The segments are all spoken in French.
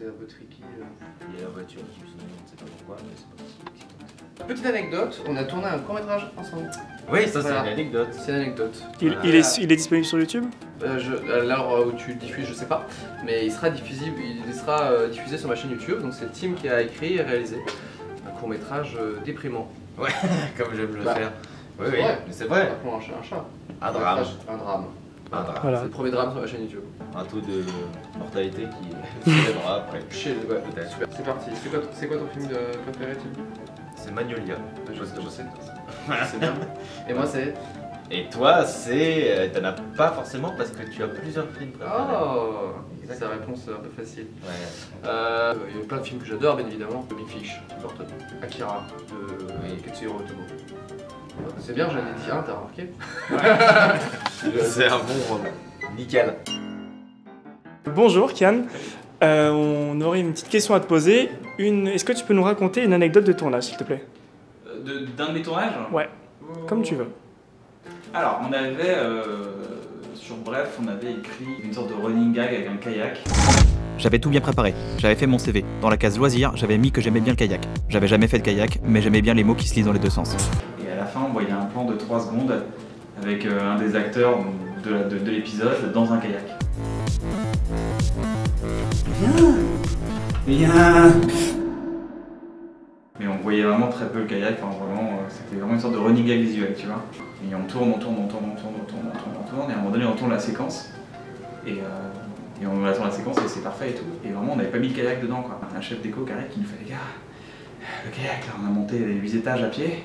c'était un peu tricky. Il y a la voiture qui sinon on ne sait pas pourquoi, mais c'est pas possible. Petite anecdote, on a tourné un court-métrage ensemble. Oui, ça Voilà. c'est une anecdote. C'est une anecdote. Il est disponible sur YouTube? À l'heure où tu le diffuses, je sais pas, mais il sera diffusé sur ma chaîne YouTube. Donc c'est Tim qui a écrit et réalisé un court-métrage déprimant. Ouais, comme j'aime le faire. Oui, oui, Ouais, mais c'est vrai. Appelons un chat un chat. Un drame. Un drame. Un drame. Voilà. C'est le premier drame sur ma chaîne YouTube. Un taux de mortalité qui s'élèvera après. Ouais, Peut-être. super. C'est parti. C'est quoi ton film préféré, Tim? C'est Magnolia. Je sais. C'est bien. Et moi, c'est. Et toi, c'est. T'en as pas forcément parce que tu as plusieurs films préférés. Oh, c'est la réponse un peu facile. Ouais. Il y a plein de films que j'adore, bien évidemment. Big Fish, Tim Burton, Akira, de Katsuhiro Otomo. C'est bien, j'en ai dit un, t'as remarqué? C'est un bon rôle. Nickel. Bonjour Kian, on aurait une petite question à te poser. Est-ce que tu peux nous raconter une anecdote de tournage, s'il te plaît? D'un de mes tournages? Ouais, comme tu veux. Alors, on avait, sur Bref, on avait écrit une sorte de running gag avec un kayak. J'avais tout bien préparé, j'avais fait mon CV. Dans la case loisirs, j'avais mis que j'aimais bien le kayak. J'avais jamais fait de kayak, mais j'aimais bien les mots qui se lisent dans les deux sens. Et à la fin, on voyait un plan de 3 secondes avec un des acteurs de l'épisode dans un kayak. Viens. Mais on voyait vraiment très peu le kayak, enfin vraiment, c'était vraiment une sorte de running gag visuel, tu vois. Et on tourne, et à un moment donné on tourne la séquence, et on attend la séquence et c'est parfait et tout. Et vraiment on n'avait pas mis le kayak dedans quoi. Un chef d'éco qui arrive qui nous fait les gars, le kayak là on a monté les 8 étages à pied,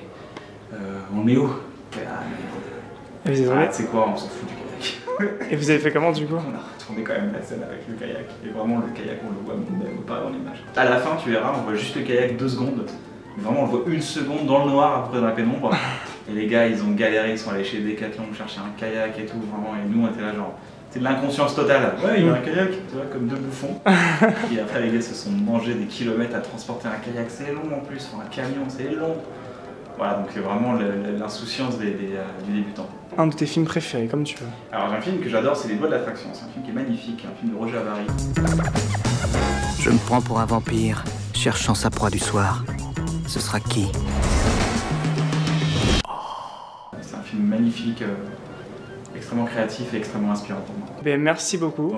on le met où? Et vous, Ah, tu sais quoi, on s'en fout du kayak. et vous avez fait comment du coup? On a retourné quand même la scène avec le kayak, et vraiment le kayak on le voit même pas dans l'image. À la fin tu verras, on voit juste le kayak 2 secondes. Vraiment, on le voit 1 seconde dans le noir, après dans la pénombre. Et les gars, ils ont galéré, ils sont allés chez Decathlon chercher un kayak et tout, vraiment. Et nous, on était là, genre, c'est de l'inconscience totale. Ouais, il y a un kayak, tu vois, comme 2 bouffons. Et après, les gars se sont mangés des kilomètres à transporter un kayak. C'est long en plus, enfin, un camion, c'est long. Voilà, donc c'est vraiment l'insouciance du débutant. Un de tes films préférés, comme tu veux. Alors, j'ai un film que j'adore, c'est Les Doigts de l'Attraction. C'est un film qui est magnifique, un film de Roger Avary. Je me prends pour un vampire, cherchant sa proie du soir. Ce sera qui? C'est un film magnifique, extrêmement créatif et extrêmement inspirant pour moi. Ben, merci beaucoup.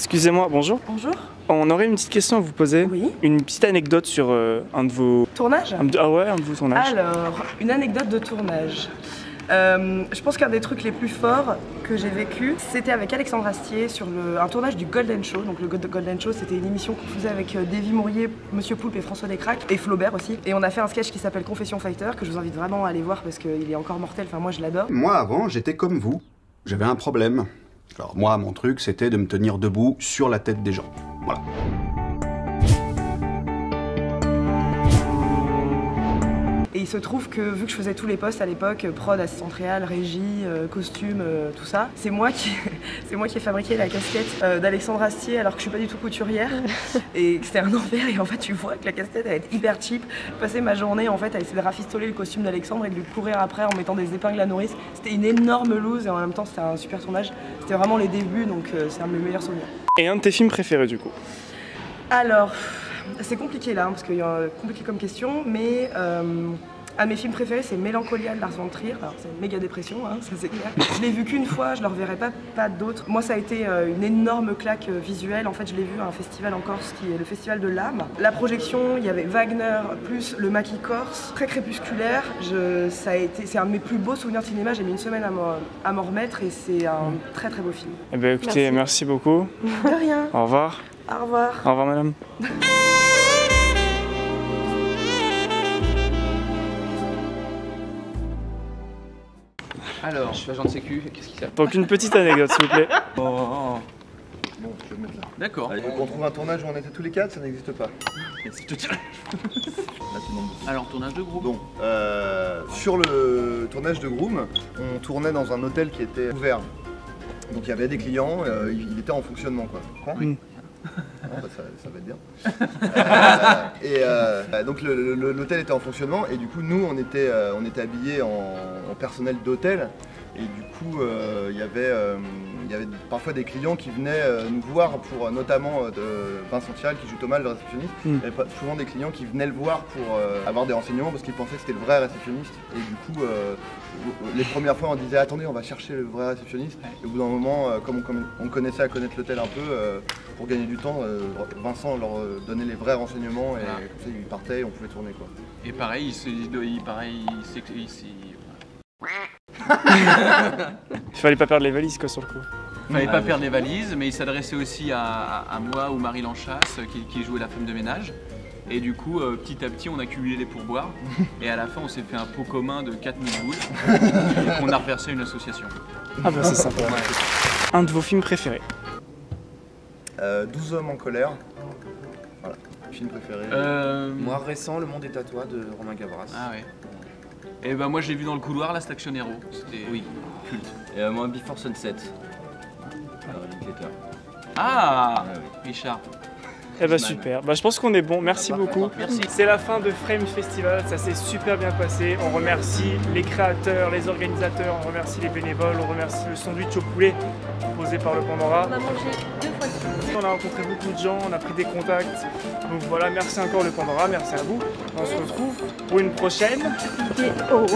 Excusez-moi, bonjour. Bonjour. On aurait une petite question à vous poser. Oui. Une petite anecdote sur un de vos... Tournage? Ah ouais, un de vos tournages. Alors, une anecdote de tournage. Je pense qu'un des trucs les plus forts que j'ai vécu, c'était avec Alexandre Astier sur un tournage du Golden Show. Donc le Golden Show, c'était une émission qu'on faisait avec Davy Mourier, Monsieur Poulpe et François Descraques, et Flaubert aussi. Et on a fait un sketch qui s'appelle Confession Fighter, que je vous invite vraiment à aller voir parce qu'il est encore mortel, enfin moi je l'adore. Moi avant, j'étais comme vous. J'avais un problème. Alors moi, mon truc, c'était de me tenir debout sur la tête des gens. Voilà. Et il se trouve que vu que je faisais tous les postes à l'époque, prod, assistante réal, régie, costume, tout ça, c'est moi qui ai fabriqué la casquette d'Alexandre Astier alors que je suis pas du tout couturière et que c'était un enfer. Et en fait tu vois que la casquette elle est hyper cheap. J'ai passé ma journée en fait à essayer de rafistoler le costume d'Alexandre et de lui courir après en mettant des épingles à nourrice. C'était une énorme loose et en même temps c'était un super tournage. C'était vraiment les débuts donc c'est un de mes meilleurs souvenirs. Et un de tes films préférés du coup? Alors, c'est compliqué là, parce qu'il y a compliqué comme question, mais un de mes films préférés c'est Mélancolia de Lars von Trier. Alors c'est une méga dépression, hein, ça c'est clair. Je l'ai vu qu'une fois, je ne le reverrai pas d'autres. Moi ça a été une énorme claque visuelle. En fait je l'ai vu à un festival en Corse qui est le Festival de l'âme. La projection, il y avait Wagner plus le maquis corse, très crépusculaire. C'est un de mes plus beaux souvenirs de cinéma, j'ai mis une semaine à m'en remettre et c'est un très très beau film. Eh ben écoutez, merci beaucoup. De rien. Au revoir. Au revoir. Au revoir madame. Alors, je suis agent de sécu, qu'est-ce qu'il y a? Donc une petite anecdote s'il vous plaît. Bon, je vais le mettre là. D'accord. Allez, donc on trouve un tournage où on était tous les 4, ça n'existe pas. Si je te tire. Là, tu demandes dessus. Alors, tournage de groupe. Donc, sur le tournage de Groom, on tournait dans un hôtel qui était ouvert. Donc il y avait des clients, il était en fonctionnement quoi. Quoi Oui. Non, bah, ça va être bien. Donc l'hôtel était en fonctionnement et du coup nous on était habillés en personnel d'hôtel et du coup il y avait parfois des clients qui venaient nous voir pour notamment Vincent Thial qui joue Thomas le réceptionniste. Il y avait souvent des clients qui venaient le voir pour avoir des renseignements parce qu'ils pensaient que c'était le vrai réceptionniste et du coup les premières fois on disait attendez on va chercher le vrai réceptionniste et au bout d'un moment comme on connaissait à connaître l'hôtel un peu pour gagner du temps Vincent leur donnait les vrais renseignements et comme ça ils partaient et on pouvait tourner quoi. Et pareil Il fallait pas perdre les valises quoi sur le coup. il fallait pas perdre les valises mais il s'adressait aussi à moi ou Marie Lanchasse qui jouait la femme de ménage. Et du coup, petit à petit, on a cumulé les pourboires. Et à la fin, on s'est fait un pot commun de 4000 boules. Et qu'on a reversé à une association. Ah bah c'est sympa. Un de vos films préférés? 12 hommes en colère. Voilà, film préféré. Moi récent, Le Monde est à toi de Romain Gavras. Ah ouais. Et bah moi j'ai vu dans le couloir Last Action Hero. C'était culte. Et moi Before Sunset. Ah Richard. Eh bah super, bah, je pense qu'on est bon, merci beaucoup. Merci. C'est la fin de Frame Festival, ça s'est super bien passé. On remercie les créateurs, les organisateurs, on remercie les bénévoles, on remercie le sandwich au poulet proposé par le Pandora. On a mangé 2 fois de suite. On a rencontré beaucoup de gens, on a pris des contacts. Donc voilà, merci encore le Pandora, merci à vous. On se retrouve pour une prochaine vidéo.